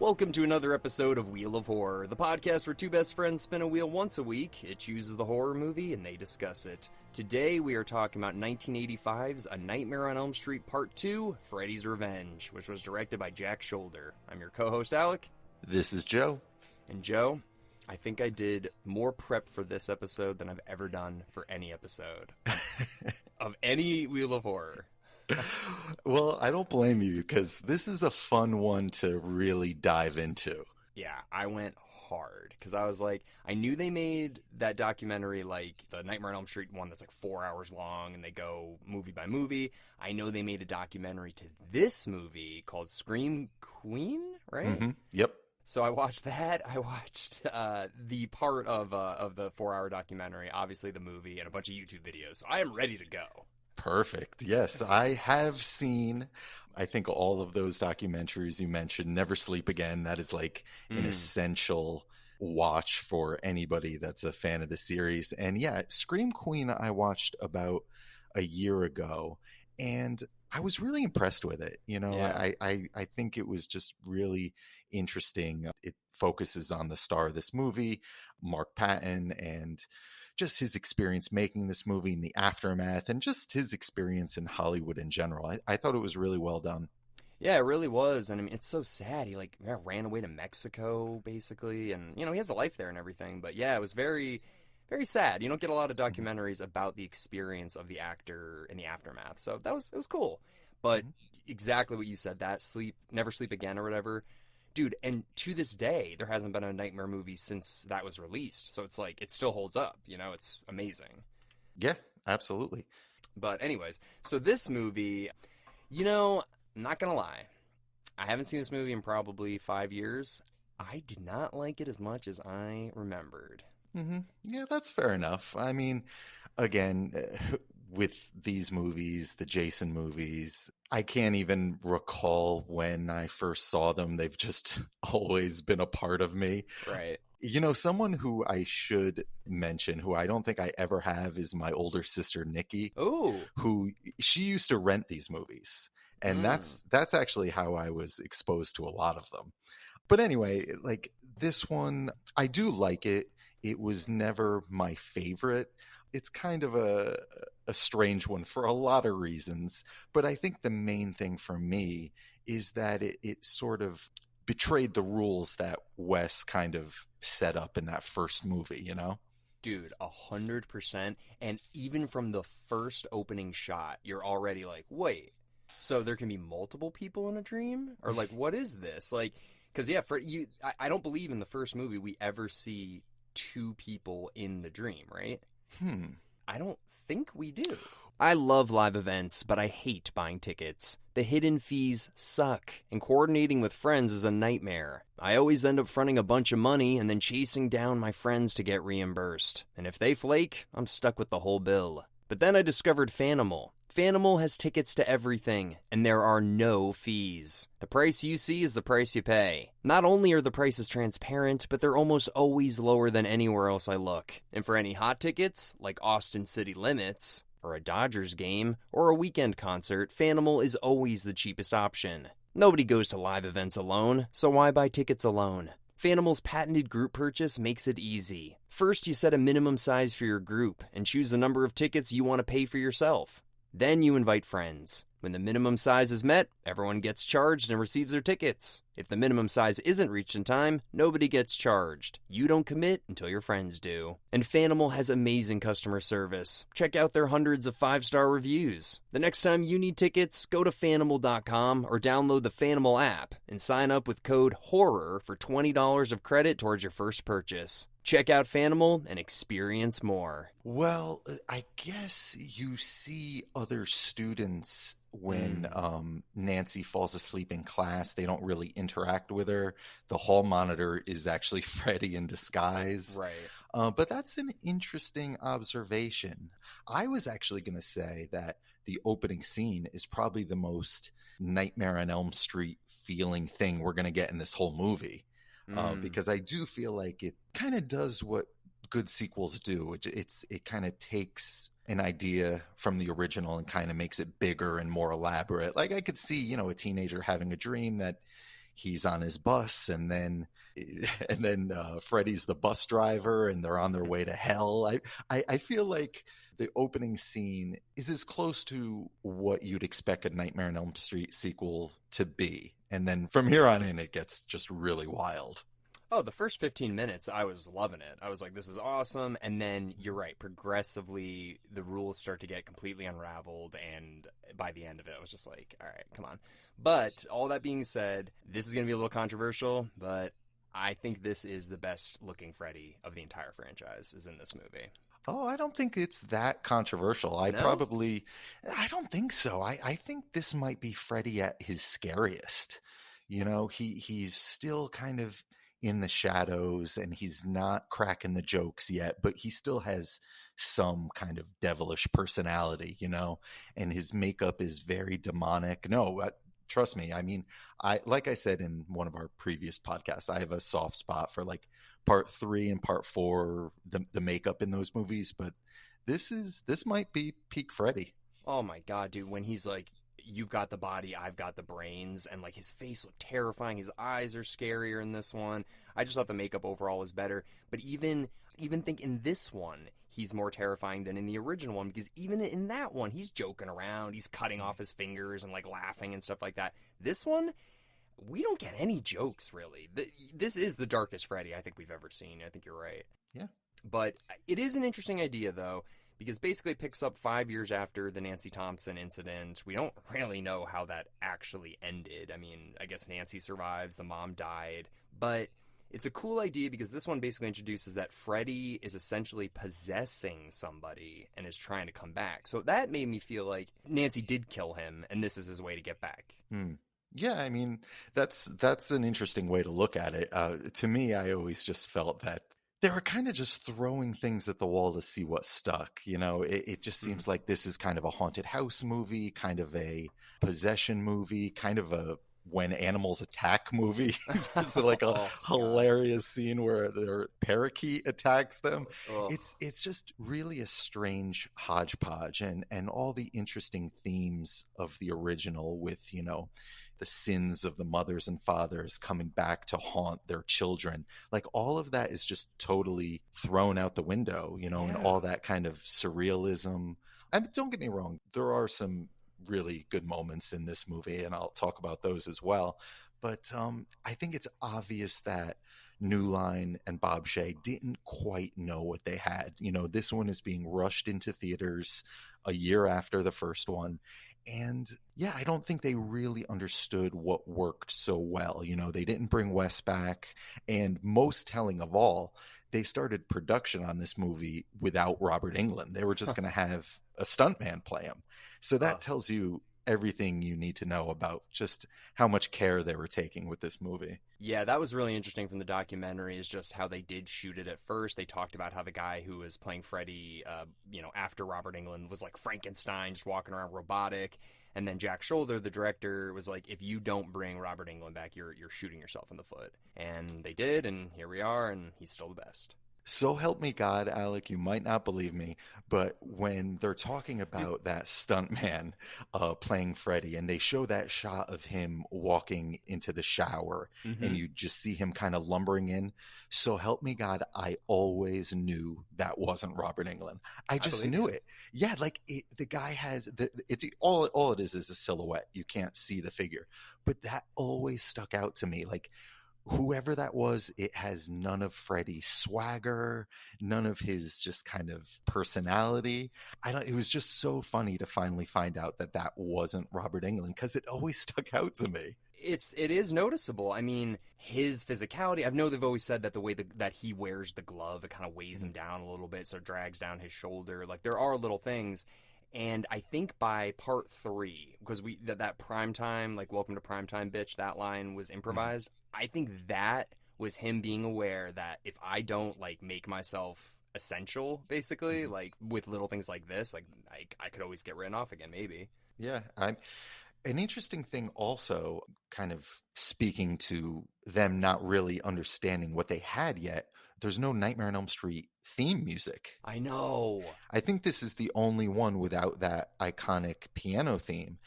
Welcome to another episode of Wheel of Horror, the podcast where two best friends spin a wheel once a week. It chooses the horror movie and they discuss it. Today we are talking about 1985's A Nightmare on Elm Street Part 2, Freddy's Revenge, which was directed by Jack Shoulder. I'm your co-host Alec. This is Joe. And Joe, I think I did more prep for this episode than I've ever done for any episode of any Wheel of Horror. Well, I don't blame you because this is a fun one to really dive into. Yeah, I went hard because I was like, I knew they made that documentary, like the Nightmare on Elm Street one that's like 4 hours long and they go movie by movie. I know they made a documentary to this movie called Scream Queen, right? Mm-hmm. Yep. So I watched that. I watched the part of the 4 hour documentary, obviously the movie, and a bunch of YouTube videos. So I am ready to go. Perfect. Yes, I have seen, I think, all of those documentaries you mentioned. Never Sleep Again. That is like an essential watch for anybody that's a fan of the series. And yeah, Scream Queen I watched about a year ago, and I was really impressed with it. You know, Yeah. I think it was just really interesting. It focuses on the star of this movie, Mark Patton, and just his experience making this movie and the aftermath and just his experience in Hollywood in general. I thought it was really well done. Yeah, it really was. And I mean, it's so sad. He ran away to Mexico, basically. And, you know, he has a life there and everything. But yeah, it was very, very sad. You don't get a lot of documentaries about the experience of the actor in the aftermath. So it was cool. But exactly what you said, that Never Sleep Again or whatever. Dude, and to this day, there hasn't been a Nightmare movie since that was released. So it's like, it still holds up. You know, it's amazing. Yeah, absolutely. But anyways, so this movie, you know, I'm not going to lie. I haven't seen this movie in probably 5 years. I did not like it as much as I remembered. Mm-hmm. Yeah, that's fair enough. I mean, again, with these movies, the Jason movies, I can't even recall when I first saw them. They've just always been a part of me. Right. You know, someone who I should mention, who I don't think I ever have, is my older sister, Nikki. Ooh. Who she used to rent these movies. And that's actually how I was exposed to a lot of them. But anyway, like this one, I do like it. It was never my favorite. It's kind of a strange one for a lot of reasons. But I think the main thing for me is that it sort of betrayed the rules that Wes kind of set up in that first movie, you know? Dude, 100%. And even from the first opening shot, you're already like, wait, so there can be multiple people in a dream? Or like, what is this? Like, because yeah, I don't believe in the first movie we ever see two people in the dream, right? I don't think we do. I love live events, but I hate buying tickets. The hidden fees suck, and coordinating with friends is a nightmare. I always end up fronting a bunch of money and then chasing down my friends to get reimbursed. And if they flake, I'm stuck with the whole bill. But then I discovered Fanimal. Fanimal has tickets to everything, and there are no fees. The price you see is the price you pay. Not only are the prices transparent, but they're almost always lower than anywhere else I look. And for any hot tickets, like Austin City Limits, or a Dodgers game, or a weekend concert, Fanimal is always the cheapest option. Nobody goes to live events alone, so why buy tickets alone? Fanimal's patented group purchase makes it easy. First, you set a minimum size for your group, and choose the number of tickets you want to pay for yourself. Then you invite friends. When the minimum size is met, everyone gets charged and receives their tickets. If the minimum size isn't reached in time, nobody gets charged. You don't commit until your friends do. And Fanimal has amazing customer service. Check out their hundreds of 5-star reviews. The next time you need tickets, go to Fanimal.com or download the Fanimal app and sign up with code HORROR for $20 of credit towards your first purchase. Check out Fanimal and experience more. Well, I guess you see other students when Nancy falls asleep in class. They don't really interact with her. The hall monitor is actually Freddy in disguise. Right. But that's an interesting observation. I was actually going to say that the opening scene is probably the most Nightmare on Elm Street feeling thing we're going to get in this whole movie. Because I do feel like it kind of does what good sequels do. It kind of takes an idea from the original and kind of makes it bigger and more elaborate. Like I could see, a teenager having a dream that he's on his bus, and then Freddy's the bus driver, and they're on their way to hell. I feel like the opening scene is as close to what you'd expect a Nightmare on Elm Street sequel to be. And then from here on in, it gets just really wild. Oh, the first 15 minutes, I was loving it. I was like, this is awesome. And then, you're right, progressively, the rules start to get completely unraveled. And by the end of it, I was just like, all right, come on. But all that being said, this is going to be a little controversial, but I think this is the best looking Freddy of the entire franchise is in this movie. Oh, I don't think it's that controversial. I don't think so. I think this might be Freddy at his scariest. He's still kind of in the shadows, and he's not cracking the jokes yet, but he still has some kind of devilish personality, and his makeup is very demonic. No, trust me. I mean, like I said in one of our previous podcasts, I have a soft spot for like part 3 and part 4, the makeup in those movies, but this might be peak Freddy. Oh my God, dude, when he's like, you've got the body, I've got the brains, and like his face looked terrifying. His eyes are scarier in this one. I just thought the makeup overall was better. But even think in this one, he's more terrifying than in the original one, because even in that one, he's joking around, he's cutting off his fingers and like laughing and stuff like that. This one, we don't get any jokes really. This is the darkest Freddy I think we've ever seen. I think you're right. Yeah. But it is an interesting idea though, because basically it picks up 5 years after the Nancy Thompson incident. We don't really know how that actually ended. I mean, I guess Nancy survives, the mom died, but it's a cool idea because this one basically introduces that Freddy is essentially possessing somebody and is trying to come back. So that made me feel like Nancy did kill him, and this is his way to get back. Yeah, I mean, that's an interesting way to look at it. To me, I always just felt that they were kind of just throwing things at the wall to see what stuck. It just seems like this is kind of a haunted house movie, kind of a possession movie, kind of a when animals attack movie. There's like a hilarious scene where their parakeet attacks them. It's just really a strange hodgepodge, and all the interesting themes of the original with, the sins of the mothers and fathers coming back to haunt their children. Like all of that is just totally thrown out the window, and all that kind of surrealism. I mean, don't get me wrong, there are some really good moments in this movie, and I'll talk about those as well. But I think it's obvious that New Line and Bob Shaye didn't quite know what they had. This one is being rushed into theaters a year after the first one. And yeah, I don't think they really understood what worked so well. They didn't bring Wes back. And most telling of all, they started production on this movie without Robert Englund. They were just going to have a stuntman play him. So that tells you everything you need to know about just how much care they were taking with this movie. Yeah, that was really interesting from the documentary, is just how they did shoot it at first. They talked about how the guy who was playing Freddy, after Robert Englund, was like Frankenstein, just walking around robotic. And then Jack Shoulder, the director, was like, if you don't bring Robert Englund back, you're shooting yourself in the foot. And they did, and here we are, and he's still the best. So help me God, Alec, you might not believe me, but when they're talking about that stuntman playing Freddy, and they show that shot of him walking into the shower, and you just see him kind of lumbering in, so help me God, I always knew that wasn't Robert Englund. I just knew it. Yeah, like the guy has, it's all it is a silhouette. You can't see the figure. But that always stuck out to me. Like, whoever that was, it has none of Freddy's swagger, none of his just kind of personality. It was just so funny to finally find out that wasn't Robert Englund, because it always stuck out to me. It is noticeable. I mean, his physicality, I know they've always said that the way that he wears the glove, it kind of weighs him down a little bit, so it drags down his shoulder. Like, there are little things. And I think by part 3, because that primetime, like, welcome to primetime, bitch, that line was improvised. I think that was him being aware that if I don't, like, make myself essential, basically, like, with little things like this, like, I could always get written off again, maybe. Yeah, an interesting thing also, kind of speaking to them not really understanding what they had yet, there's no Nightmare on Elm Street theme music. I know. I think this is the only one without that iconic piano theme.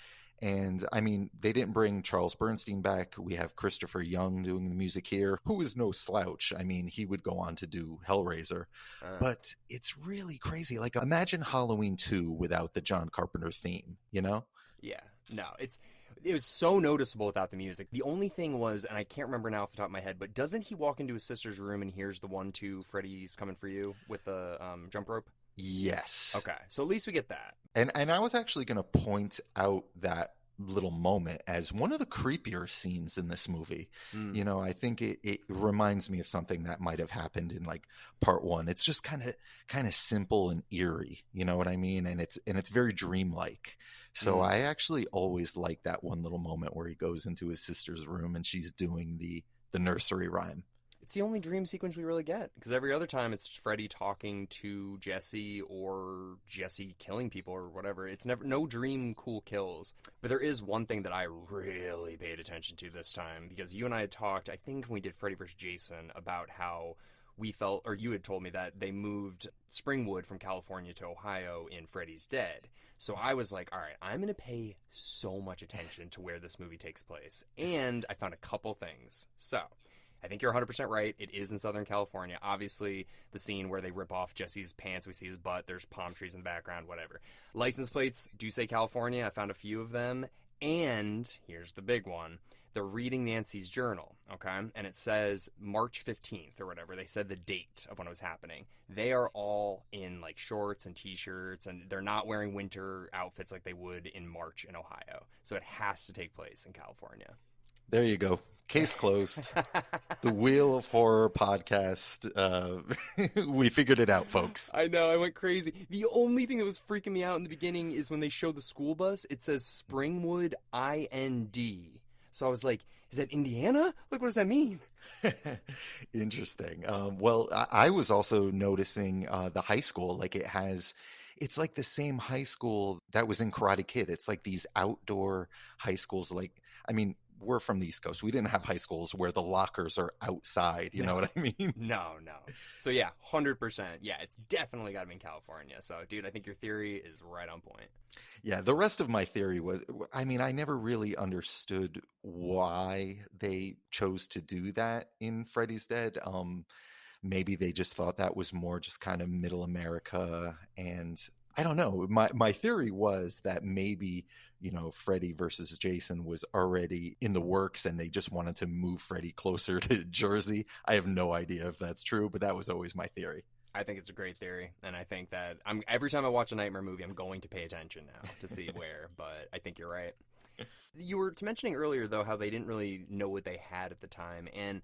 And I mean, they didn't bring Charles Bernstein back. We have Christopher Young doing the music here, who is no slouch. I mean, he would go on to do Hellraiser. But it's really crazy. Like, imagine Halloween 2 without the John Carpenter theme, you know? Yeah. No, it was so noticeable without the music. The only thing was, and I can't remember now off the top of my head, but doesn't he walk into his sister's room and hears the 1-2 Freddy's coming for you with the jump rope? Yes. Okay, so at least we get that. And I was actually going to point out that little moment as one of the creepier scenes in this movie. You know, I think it reminds me of something that might have happened in like part 1. It's just kind of simple and eerie, you know what I mean? And it's very dreamlike. So I actually always like that one little moment where he goes into his sister's room and she's doing the nursery rhyme. It's the only dream sequence we really get, because every other time it's Freddy talking to Jesse or Jesse killing people or whatever. It's never no dream cool kills. But there is one thing that I really paid attention to this time, because you and I had talked, I think when we did Freddy vs. Jason, about how we felt, or you had told me that they moved Springwood from California to Ohio in Freddy's Dead. So I was like, all right, I'm going to pay so much attention to where this movie takes place. And I found a couple things. So I think you're 100% right. It is in Southern California. Obviously, the scene where they rip off Jesse's pants, we see his butt, there's palm trees in the background, whatever. License plates do say California. I found a few of them. And here's the big one. They're reading Nancy's journal, okay? And it says March 15th or whatever. They said the date of when it was happening. They are all in like shorts and t-shirts, and they're not wearing winter outfits like they would in March in Ohio. So it has to take place in California. There you go. Case closed. The Wheel of Horror podcast. We figured it out, folks. I know. I went crazy. The only thing that was freaking me out in the beginning is when they show the school bus, it says Springwood IND. So I was like, is that Indiana? Like, what does that mean? Interesting. Well, I was also noticing the high school. Like, it's like the same high school that was in Karate Kid. It's like these outdoor high schools. Like, I mean, we're from the East Coast. We didn't have high schools where the lockers are outside. You know what I mean? No. So yeah, 100%. Yeah, it's definitely got to be in California. So, dude, I think your theory is right on point. Yeah, the rest of my theory was, I mean, I never really understood why they chose to do that in Freddy's Dead. Maybe they just thought that was more just kind of middle America, and I don't know. My theory was that maybe, you know, Freddy versus Jason was already in the works and they just wanted to move Freddy closer to Jersey. I have no idea if that's true, but that was always my theory. I think it's a great theory, and I think that every time I watch a Nightmare movie, I'm going to pay attention now to see where, but I think you're right. You were mentioning earlier, though, how they didn't really know what they had at the time, and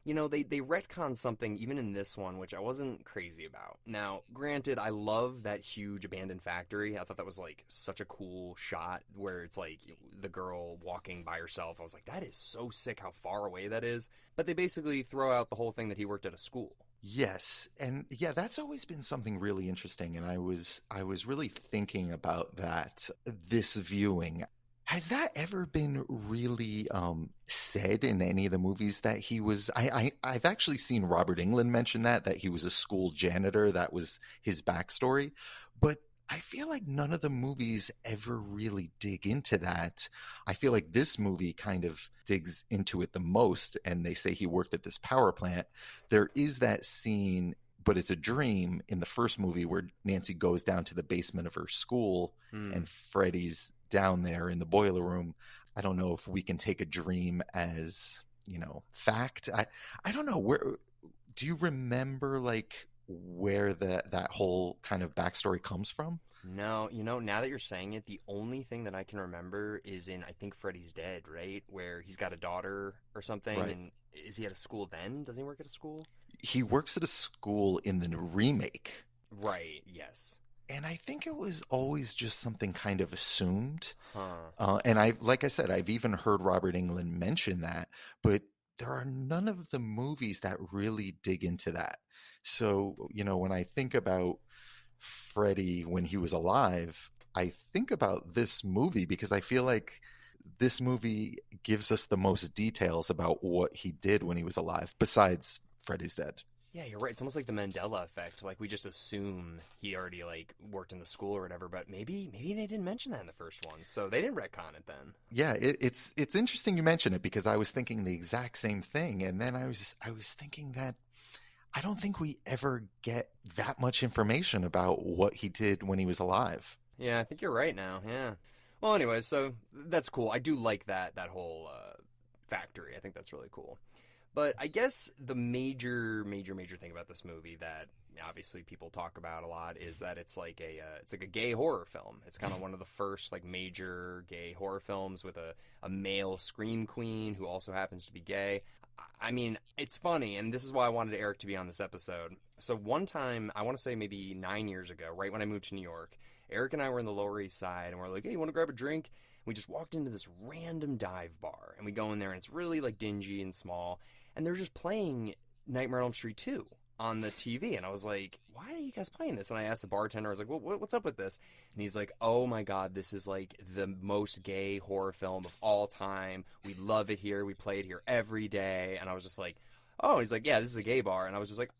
you know, they retconned something even in this one, which I wasn't crazy about. Now, granted, I love that huge abandoned factory. I thought that was, like, such a cool shot where it's, like, the girl walking by herself. I was like, that is so sick how far away that is. But they basically throw out the whole thing that he worked at a school. Yes. And yeah, that's always been something really interesting. And I was really thinking about that this viewing. Has that ever been really said in any of the movies that he was? I've actually seen Robert Englund mention that he was a school janitor. That was his backstory. But I feel like none of the movies ever really dig into that. I feel like this movie kind of digs into it the most. And they say he worked at this power plant. There is that scene, but it's a dream in the first movie where Nancy goes down to the basement of her school and Freddy's down there in the boiler room. I don't know if we can take a dream as, you know, fact. I don't know. Where do you remember, like, where that whole kind of backstory comes from? No, you know, now that you're saying it, the only thing that I can remember is in, I think, Freddy's Dead, right? Where he's got a daughter or something. Right. And is he at a school then? Doesn't he work at a school? He works at a school in the remake. Right, yes. And I think it was always just something kind of assumed. Huh. And like I said, I've even heard Robert Englund mention that, but there are none of the movies that really dig into that. So, you know, when I think about Freddy when he was alive, I think about this movie because I feel like this movie gives us the most details about what he did when he was alive, besides Freddy's Dead. Yeah, you're right. It's almost like the Mandela effect. Like we just assume he already like worked in the school or whatever, but maybe they didn't mention that in the first one, so they didn't retcon it then. Yeah, it's interesting you mention it because I was thinking the exact same thing, and then I was thinking that I don't think we ever get that much information about what he did when he was alive. Yeah, I think you're right now. Yeah. Well, anyway, so that's cool. I do like that whole factory. I think that's really cool. But I guess the major thing about this movie that obviously people talk about a lot is that it's like a gay horror film. It's kind of one of the first like major gay horror films with a male scream queen who also happens to be gay. I mean, it's funny, and this is why I wanted Eric to be on this episode. So one time, I want to say maybe 9 years ago, right when I moved to New York, Eric and I were in the Lower East Side, and we're like, hey, you want to grab a drink? We just walked into this random dive bar, and we go in there, and it's really like dingy and small, and they're just playing Nightmare on Elm Street 2 on the TV, and I was like, why are you guys playing this? And I asked the bartender, I was like, what's up with this? And he's like, oh my god, this is like the most gay horror film of all time. We love it here. We play it here every day. And I was just like, oh, he's like, yeah, this is a gay bar. And I was just like,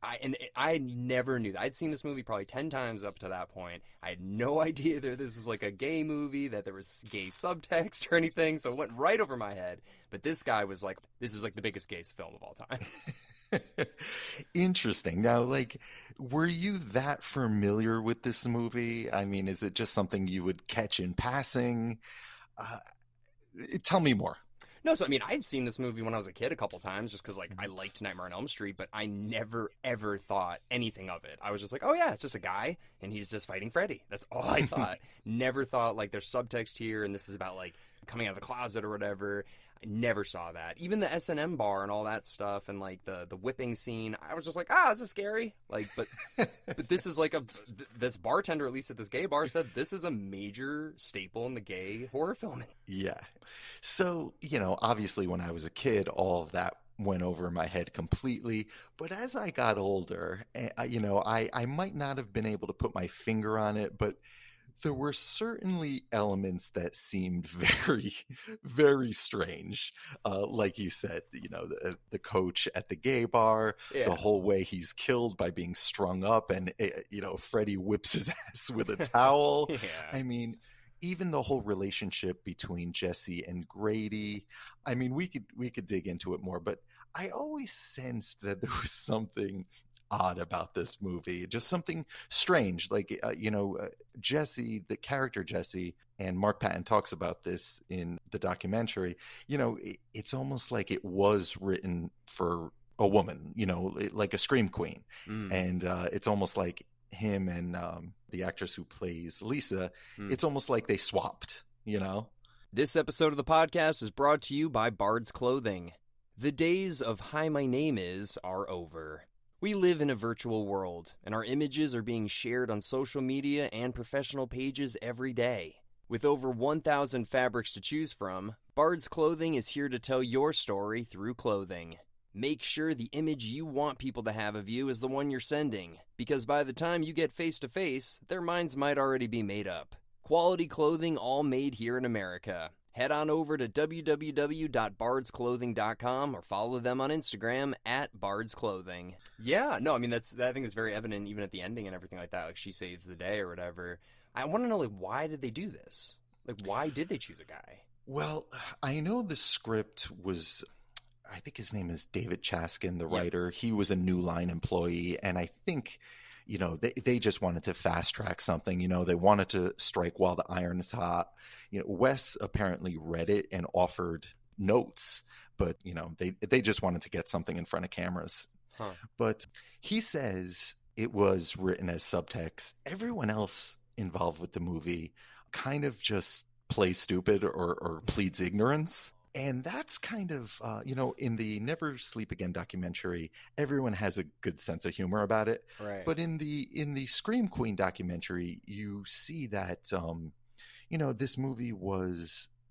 I never knew that. I'd seen this movie probably 10 times up to that point. I had no idea that this was like a gay movie, that there was gay subtext or anything. So it went right over my head. But this guy was like, this is like the biggest gay film of all time. Interesting. Now, like, were you that familiar with this movie? I mean, is it just something you would catch in passing? Uh, Tell me more. No, so I mean, I'd seen this movie when I was a kid a couple times just because, like, I liked Nightmare on Elm Street, but I never, ever thought anything of it. I was just like, oh, yeah, it's just a guy, and he's just fighting Freddy. That's all I thought. Never thought, like, there's subtext here, and this is about, like, coming out of the closet or whatever. I never saw that. Even the S&M bar and all that stuff and, like, the whipping scene, I was just like, this is scary. Like, but this is like this bartender, at least at this gay bar, said this is a major staple in the gay horror film. Yeah. So, obviously when I was a kid, all of that went over my head completely. But as I got older, I might not have been able to put my finger on it, but there were certainly elements that seemed very, very strange. Like you said, the coach at the gay bar, Yeah. the whole way he's killed by being strung up and, Freddy whips his ass with a towel. Yeah. I mean, even the whole relationship between Jesse and Grady. I mean, we could dig into it more, but I always sensed that there was something odd about this movie, just something strange. Like, Jesse, the character Jesse, and Mark Patton talks about this in the documentary. It's almost like it was written for a woman, like a scream queen. And it's almost like him and the actress who plays Lisa, it's almost like they swapped, This episode of the podcast is brought to you by Bard's Clothing. The days of "Hi, my name is" are over. We live in a virtual world, and our images are being shared on social media and professional pages every day. With over 1,000 fabrics to choose from, Bard's Clothing is here to tell your story through clothing. Make sure the image you want people to have of you is the one you're sending, because by the time you get face-to-face, their minds might already be made up. Quality clothing all made here in America. Head on over to www.bardsclothing.com or follow them on Instagram @bardsclothing. Yeah, no, I mean, I think it's very evident even at the ending and everything like that. Like, she saves the day or whatever. I want to know, like, why did they do this? Like, why did they choose a guy? Well, I know the script was, I think his name is David Chaskin, the writer. He was a New Line employee, and I think, they just wanted to fast track something. They wanted to strike while the iron is hot. Wes apparently read it and offered notes, but, they just wanted to get something in front of cameras. Huh. But he says it was written as subtext. Everyone else involved with the movie kind of just plays stupid or pleads ignorance. And that's kind of, in the Never Sleep Again documentary, everyone has a good sense of humor about it. Right. But in the Scream Queen documentary, you see that, this movie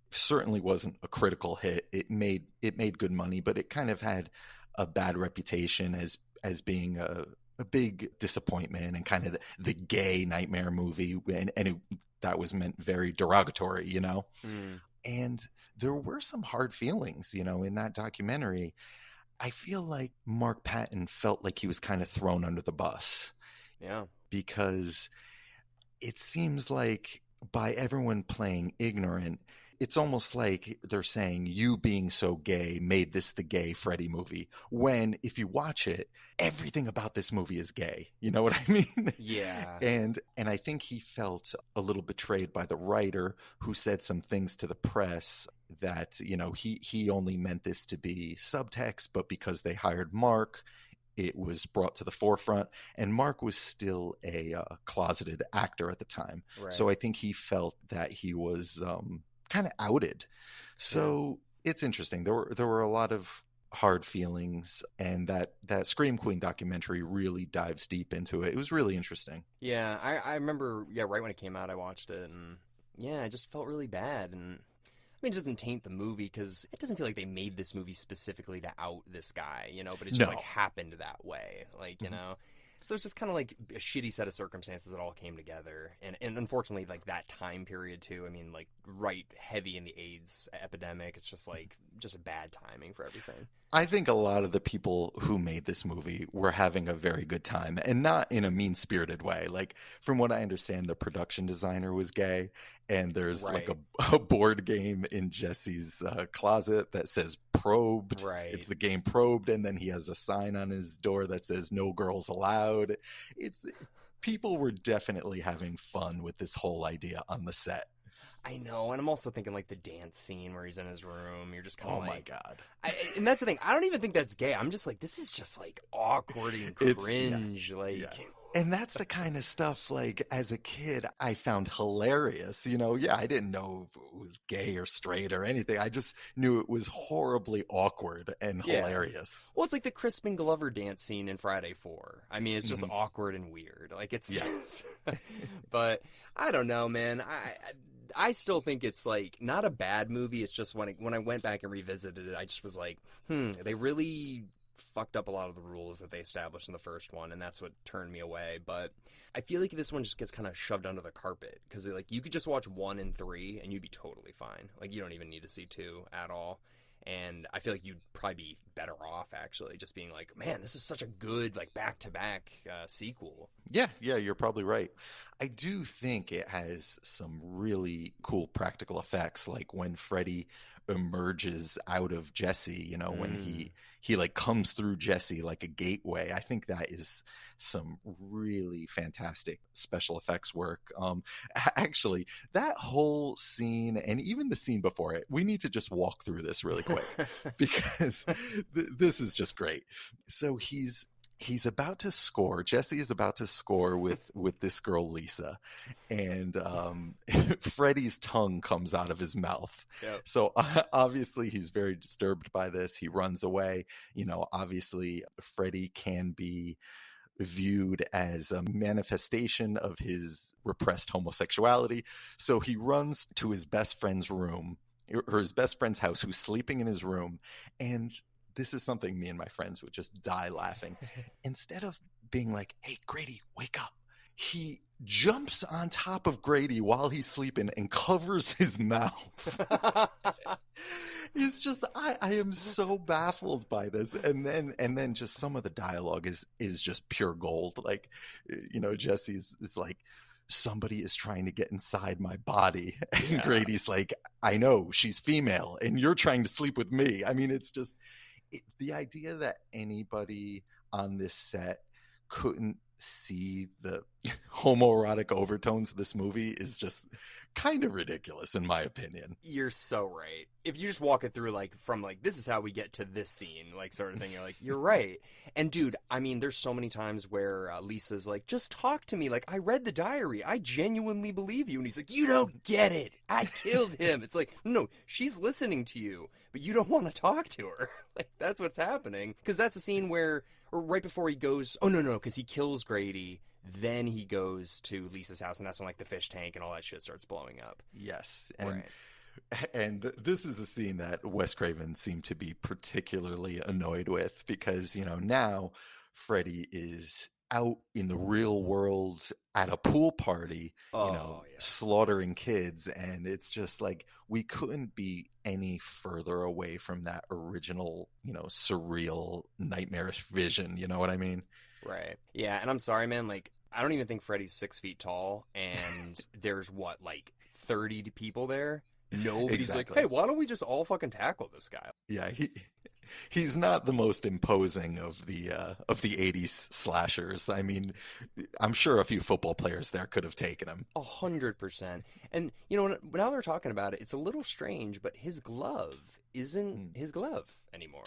certainly wasn't a critical hit. It made good money, but it kind of had a bad reputation as being a big disappointment and kind of the gay nightmare movie. And that was meant very derogatory, And there were some hard feelings, in that documentary. I feel like Mark Patton felt like he was kind of thrown under the bus Yeah. because it seems like by everyone playing ignorant, it's almost like they're saying you being so gay made this the gay Freddy movie. When if you watch it, everything about this movie is gay. You know what I mean? Yeah. And I think he felt a little betrayed by the writer who said some things to the press that, you know, he only meant this to be subtext, but because they hired Mark, it was brought to the forefront. And Mark was still a closeted actor at the time. Right. So I think he felt that he was kind of outed. So it's interesting. There were a lot of hard feelings, and that Scream Queen documentary really dives deep into it. It was really interesting. Yeah, I remember, right when it came out, I watched it, and yeah, I just felt really bad. And I mean, it doesn't taint the movie because it doesn't feel like they made this movie specifically to out this guy, but it just No. like happened that way, you know. So it's just kind of like a shitty set of circumstances that all came together, and unfortunately, like that time period too. I mean, like right heavy in the AIDS epidemic. It's just like just bad timing for everything. I think a lot of the people who made this movie were having a very good time, and not in a mean-spirited way. Like, from what I understand, the production designer was gay, and there's like a board game in Jesse's closet that says Probed. Right. It's the game Probed, and then he has a sign on his door that says No Girls Allowed. People were definitely having fun with this whole idea on the set. I know, and I'm also thinking like the dance scene where he's in his room. You're just kind of my God. And that's the thing. I don't even think that's gay. I'm just like, this is just like awkward and cringe. And that's the kind of stuff, like, as a kid, I found hilarious. I didn't know if it was gay or straight or anything. I just knew it was horribly awkward and hilarious. Well, it's like the Crispin Glover dance scene in Friday 4. I mean, it's just awkward and weird. Like, it's just... But, I don't know, man. I still think it's, like, not a bad movie. It's just when I went back and revisited it, I just was like, they really fucked up a lot of the rules that they established in the first one, and that's what turned me away. But I feel like this one just gets kind of shoved under the carpet, because, like, you could just watch 1 and 3, and you'd be totally fine. Like, you don't even need to see 2 at all. And I feel like you'd probably be better off, actually, just being like, man, this is such a good, like, back-to-back sequel. Yeah, you're probably right. I do think it has some really cool practical effects, like when Freddy emerges out of Jesse, when he like comes through Jesse like a gateway. I think that is some really fantastic special effects work. Actually, that whole scene, and even the scene before it, we need to just walk through this really quick because this is just great. So he's about to score. Jesse is about to score with this girl, Lisa, and Freddy's tongue comes out of his mouth. Yep. So obviously he's very disturbed by this. He runs away. Obviously Freddy can be viewed as a manifestation of his repressed homosexuality. So he runs to his best friend's room, or his best friend's house, who's sleeping in his room, and this is something me and my friends would just die laughing. Instead of being like, hey, Grady, wake up, he jumps on top of Grady while he's sleeping and covers his mouth. It's just, I am so baffled by this. And then just some of the dialogue is just pure gold. Like, Jesse's is like, somebody is trying to get inside my body. And Grady's like, I know, she's female, and you're trying to sleep with me. I mean, it's just... the idea that anybody on this set couldn't see the homoerotic overtones of this movie is just kind of ridiculous, in my opinion. You're so right. If you just walk it through, like, from, like, this is how we get to this scene, like, sort of thing, you're like, you're right. And, dude, I mean, there's so many times where Lisa's like, just talk to me. Like, I read the diary. I genuinely believe you. And he's like, you don't get it. I killed him. It's like, no, she's listening to you, but you don't want to talk to her. Like, that's what's happening. Because that's a scene where, or right before he goes, oh, no, because he kills Grady. Then he goes to Lisa's house, and that's when, like, the fish tank and all that shit starts blowing up. Yes. And this is a scene that Wes Craven seemed to be particularly annoyed with because, now Freddy is out in the real world at a pool party, Oh yeah. slaughtering kids. And it's just like, we couldn't be any further away from that original, surreal, nightmarish vision. You know what I mean? Right. Yeah, and I'm sorry, man. Like, I don't even think Freddy's 6 feet tall, and there's what, like 30 people there. Nobody's like, Exactly. hey, why don't we just all fucking tackle this guy? Yeah, he's not the most imposing of the 80s slashers. I mean, I'm sure a few football players there could have taken him. 100%. And now they're talking about it, it's a little strange, but his glove isn't his glove anymore.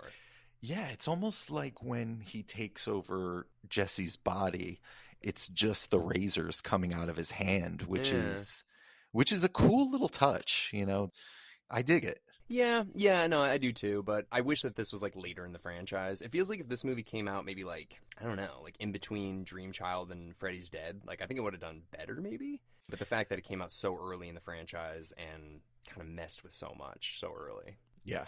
Yeah, it's almost like when he takes over Jesse's body, it's just the razors coming out of his hand, which is a cool little touch. I dig it. Yeah, no, I do too, but I wish that this was like later in the franchise. It feels like if this movie came out maybe like, I don't know, like in between Dream Child and Freddy's Dead, like I think it would have done better maybe. But the fact that it came out so early in the franchise and kind of messed with so much so early. Yeah.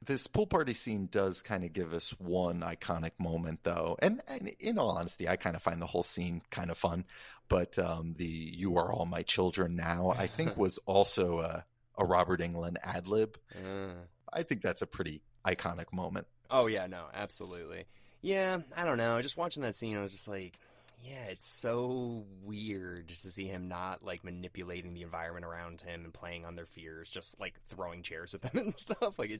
This pool party scene does kind of give us one iconic moment, though. And in all honesty, I kind of find the whole scene kind of fun. But the "You Are All My Children Now," I think was also a Robert Englund ad lib. I think that's a pretty iconic moment. Oh, yeah, no, absolutely. Yeah, I don't know. Just watching that scene, I was just like, yeah, it's so weird to see him not like manipulating the environment around him and playing on their fears, just like throwing chairs at them and stuff. Like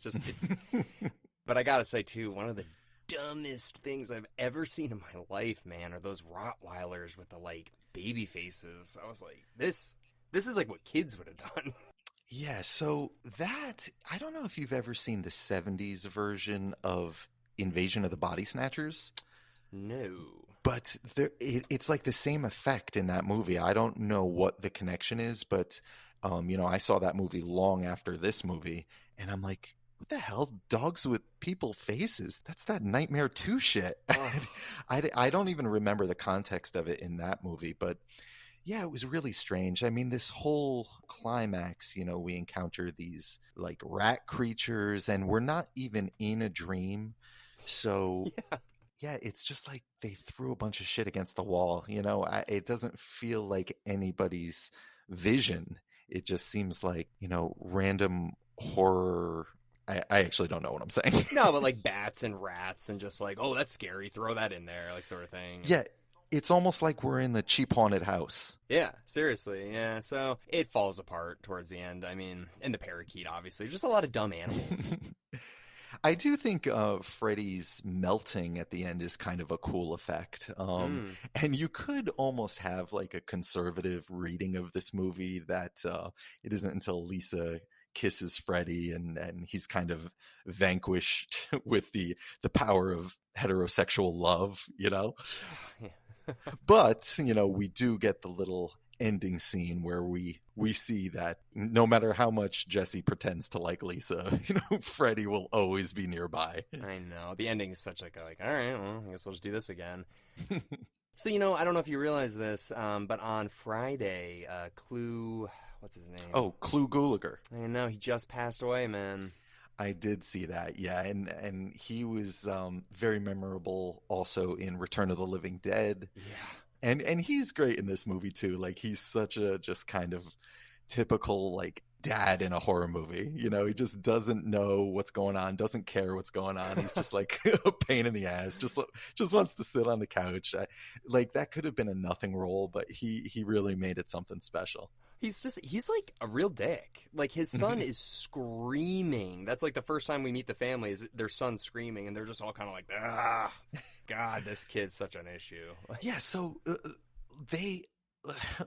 But I gotta say too, one of the dumbest things I've ever seen in my life, man, are those Rottweilers with the like baby faces. I was like, this is like what kids would have done. Yeah, so I don't know if you've ever seen the 70s version of Invasion of the Body Snatchers. No. But it's like the same effect in that movie. I don't know what the connection is, but I saw that movie long after this movie, and I'm like, what the hell? Dogs with people faces? That's that Nightmare 2 shit. Oh. I don't even remember the context of it in that movie, but yeah, it was really strange. I mean, this whole climax, we encounter these like rat creatures, and we're not even in a dream. So yeah, it's just like they threw a bunch of shit against the wall. It doesn't feel like anybody's vision. It just seems like, random horror. I actually don't know what I'm saying. No, but like bats and rats and just like, oh, that's scary. Throw that in there, like sort of thing. Yeah, it's almost like we're in the cheap haunted house. Yeah, seriously. Yeah, so it falls apart towards the end. I mean, and the parakeet, obviously. Just a lot of dumb animals. I do think Freddy's melting at the end is kind of a cool effect. And you could almost have like a conservative reading of this movie that it isn't until Lisa kisses Freddy and he's kind of vanquished with the power of heterosexual love, Yeah. But, we do get the little ending scene where we see that no matter how much Jesse pretends to like Lisa, Freddy will always be nearby. I know. The ending is such like, all right, well, I guess we'll just do this again. So, I don't know if you realize this, but on Friday, what's his name? Oh, Clu Gulager. I know, he just passed away, man. I did see that, yeah, and he was very memorable also in Return of the Living Dead. Yeah. And he's great in this movie too. Like, he's such a just kind of typical like dad in a horror movie. He just doesn't know what's going on, doesn't care what's going on. He's just like a pain in the ass. Just wants to sit on the couch. Like, that could have been a nothing role, but he really made it something special. He's like a real dick. Like, his son is screaming. That's like the first time we meet the family is their son screaming, and they're just all kind of like, ah, God, this kid's such an issue. Yeah, so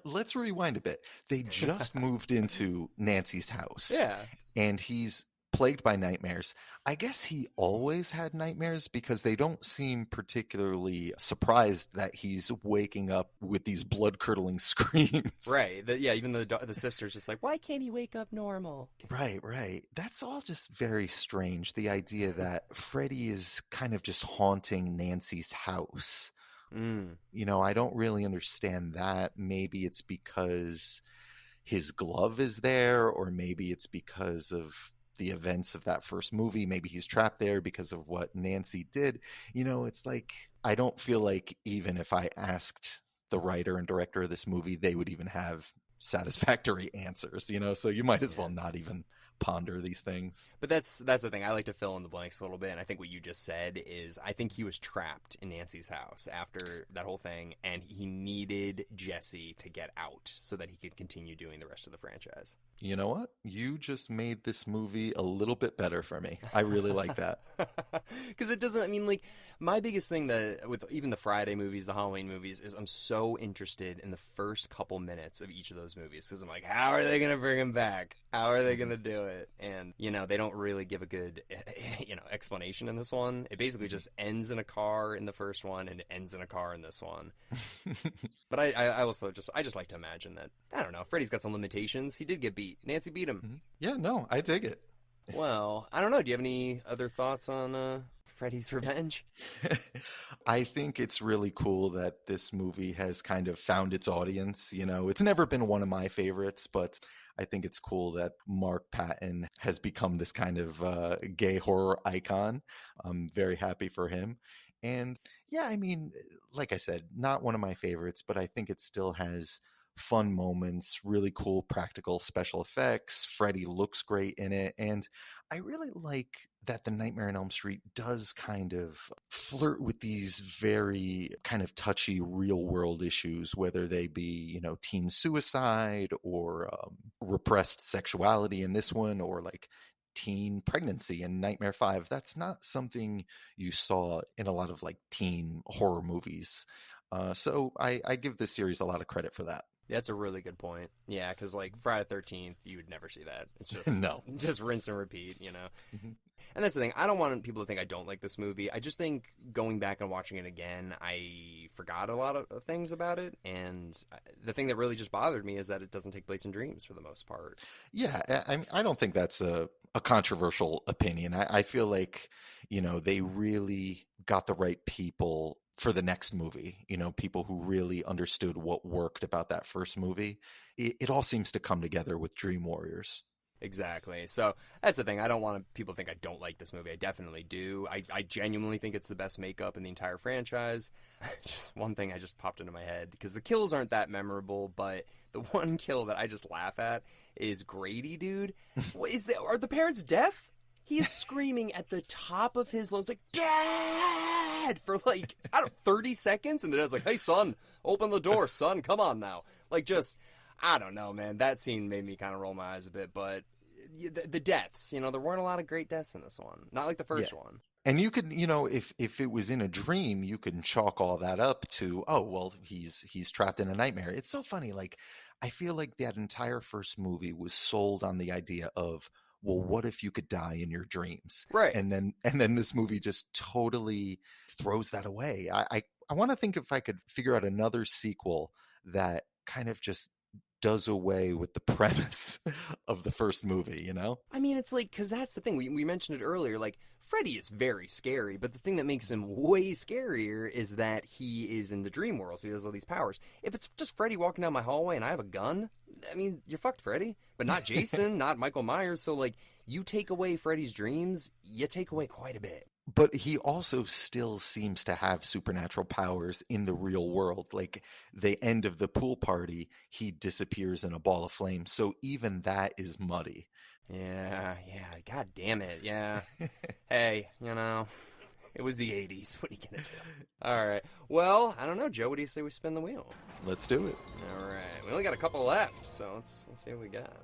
let's rewind a bit. They just moved into Nancy's house. Yeah. And he's plagued by nightmares. I guess he always had nightmares because they don't seem particularly surprised that he's waking up with these blood-curdling screams. Right. Even the sister's just like, why can't he wake up normal? Right. That's all just very strange. The idea that Freddy is kind of just haunting Nancy's house. I don't really understand that. Maybe it's because his glove is there, or maybe it's because of the events of that first movie. Maybe he's trapped there because of what Nancy did. It's like, I don't feel like even if I asked the writer and director of this movie, they would even have satisfactory answers, so you might as well not even ponder these things. But that's the thing. I like to fill in the blanks a little bit, and I think what you just said is, I think he was trapped in Nancy's house after that whole thing, and he needed Jesse to get out so that he could continue doing the rest of the franchise. You know what? You just made this movie a little bit better for me. I really like that. Because it doesn't, I mean, like, my biggest thing that with even the Friday movies, the Halloween movies, is I'm so interested in the first couple minutes of each of those movies. Because I'm like, how are they going to bring him back? How are they going to do it? And, they don't really give a good, explanation in this one. It basically just ends in a car in the first one, and it ends in a car in this one. But I also just like to imagine that, I don't know, Freddy's got some limitations. He did get beat. Nancy beat him. Yeah, no, I dig it. Well, I don't know. Do you have any other thoughts on Freddy's Revenge? I think it's really cool that this movie has kind of found its audience. It's never been one of my favorites, but I think it's cool that Mark Patton has become this kind of gay horror icon. I'm very happy for him. And yeah, I mean, like I said, not one of my favorites, but I think it still has fun moments, really cool practical special effects. Freddy looks great in it. And I really like that the Nightmare on Elm Street does kind of flirt with these very kind of touchy real world issues, whether they be, teen suicide or repressed sexuality in this one, or like teen pregnancy in Nightmare 5. That's not something you saw in a lot of like teen horror movies. So I give this series a lot of credit for that. That's a really good point. Yeah, because like Friday the 13th, you would never see that. It's just no, just rinse and repeat, Mm-hmm. And that's the thing. I don't want people to think I don't like this movie. I just think going back and watching it again, I forgot a lot of things about it. And the thing that really just bothered me is that it doesn't take place in dreams for the most part. Yeah, I don't think that's a controversial opinion. I feel like, they really got the right people for the next movie, people who really understood what worked about that first movie. It all seems to come together with Dream Warriors. Exactly. So that's the thing. I don't want people to think I don't like this movie. I definitely do. I genuinely think it's the best makeup in the entire franchise. Just one thing I just popped into my head, because the kills aren't that memorable, but the one kill that I just laugh at is Grady, dude. Are the parents deaf? He is screaming at the top of his lungs, like, Dad! For like, 30 seconds. And the dad's like, hey, son, open the door, son. Come on now. Like, just, I don't know, man. That scene made me kind of roll my eyes a bit. But the deaths, there weren't a lot of great deaths in this one. Not like the first one. And you could, if it was in a dream, you could chalk all that up to, oh, well, he's trapped in a nightmare. It's so funny. Like, I feel like that entire first movie was sold on the idea of, well, what if you could die in your dreams? Right. And then this movie just totally throws that away. I want to think if I could figure out another sequel that kind of just does away with the premise of the first movie, I mean, it's like, because that's the thing. We mentioned it earlier. Like, Freddy is very scary, but the thing that makes him way scarier is that he is in the dream world, so he has all these powers. If it's just Freddy walking down my hallway and I have a gun, I mean, you're fucked, Freddy. But not Jason, not Michael Myers. So, like, you take away Freddy's dreams, you take away quite a bit. But he also still seems to have supernatural powers in the real world. Like, the end of the pool party, he disappears in a ball of flame. So even that is muddy. Yeah, god damn it, yeah. Hey, it was the 80s. What are you gonna do? All right. Well, I don't know, Joe. What do you say we spin the wheel? Let's do it. All right. We only got a couple left, so let's see what we got.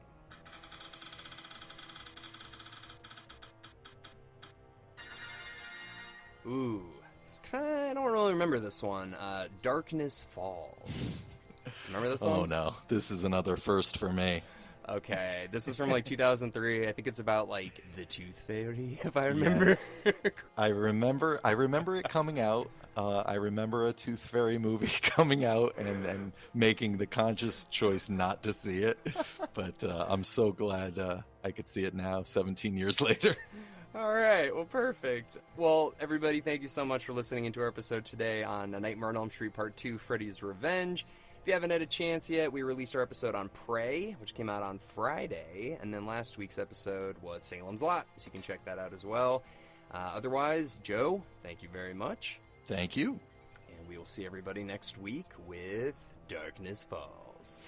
Ooh, I don't really remember this one. Darkness Falls. Remember this one? Oh no, this is another first for me. Okay, this is from like 2003. I think it's about like the Tooth Fairy, if I remember. Yes. I remember it coming out. I remember a Tooth Fairy movie coming out and making the conscious choice not to see it. But I'm so glad I could see it now, 17 years later. All right, well, perfect. Well, everybody, thank you so much for listening into our episode today on A Nightmare on Elm Street Part 2, Freddy's Revenge. If If you haven't had a chance yet, we released our episode on Prey, which came out on Friday, and then last week's episode was Salem's Lot, so you can check that out as well. Otherwise, Joe, thank you very much. Thank you. And we will see everybody next week with Darkness Falls.